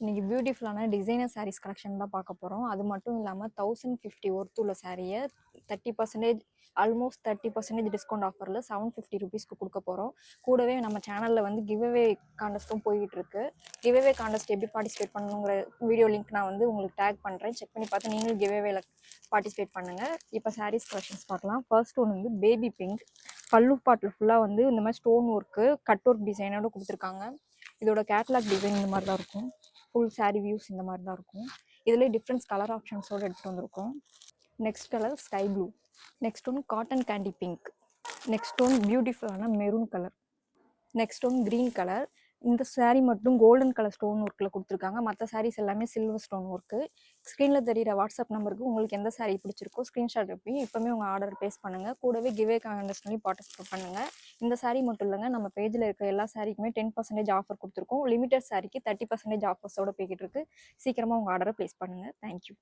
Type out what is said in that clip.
இன்னைக்கு பியூட்டிஃபுல்லான designer saris collection தான் பார்க்க போகிறோம். அது மட்டும் இல்லாமல் 1050 ஒர்த் உள்ள சாரியை 30% ஆல்மோஸ்ட் 30% டிஸ்கவுண்ட் ஆஃபரில் 750 ருபீஸ்க்கு கொடுக்க போகிறோம். கூடவே நம்ம சேனலில் வந்து கிவ்அவே காண்டஸ்ட்டும் போய்கிட்டு இருக்கு. கிவ்அவே காண்டஸ்ட் எப்படி பார்ட்டிசிபேட் பண்ணணுங்கிற வீடியோ லிங்க் நான் வந்து உங்களுக்கு டேக் பண்ணுறேன். செக் பண்ணி பார்த்து நீங்களும் கிவ்அவேல பார்ட்டிசிபேட் பண்ணுங்கள். இப்போ சாரீஸ் கலெக்ஷன்ஸ் பார்க்கலாம். ஃபர்ஸ்ட் ஒன்று வந்து பேபி பிங்க். பல்லு பாட்டில் ஃபுல்லாக வந்து இந்த மாதிரி ஸ்டோன் ஒர்க்கு கட் ஒர்க் டிசைனோட கொடுத்துருக்காங்க. இதோட கேட்லாக் டிசைன் இந்த மாதிரி தான் இருக்கும். ஃபுல் சாரீ வியூஸ் இந்த மாதிரி தான் இருக்கும். இதில் டிஃப்ரெண்ட்ஸ் கலர் ஆப்ஷன்ஸோடு எடுத்துகிட்டு வந்திருக்கோம். Next colour sky blue. Next ஒன்று cotton candy pink. Next one பியூட்டிஃபுல்லான maroon colour. Next one green colour. இந்த சாரீ மட்டும் கோல்டன் கலர் ஸ்டோன் ஒர்க்கில் கொடுத்துருக்காங்க. மற்ற சாரீஸ் எல்லாமே சில்வர் ஸ்டோன் ஒர்க்கு. ஸ்க்ரீனில் தெரியிற வாட்ஸ்அப் நம்பருக்கு உங்களுக்கு எந்த சாரீ பிடிச்சிருக்கோ ஸ்க்ரீன்ஷாட் எடுப்பி இப்போமே உங்கள் ஆர்டர் ப்ளேஸ் பண்ணுங்கள். கூடவே கிவ்வே காண்டஸ்ட்லையும் பார்ட்டிசிபேட் பண்ணுங்கள். இந்த சாரீ மட்டும் இல்லைங்க, நம்ம பேஜில் இருக்க எல்லா சாரீக்குமே 10% ஆஃபர் கொடுத்துருக்கோம். லிமிடெட் சாரீக்கு 30% ஆஃபர்ஸோட போய்கிட்டு இருக்கு. சீக்கிரமாக உங்கள் ஆர்டரை ப்ளேஸ் பண்ணுங்கள். தேங்க்யூ.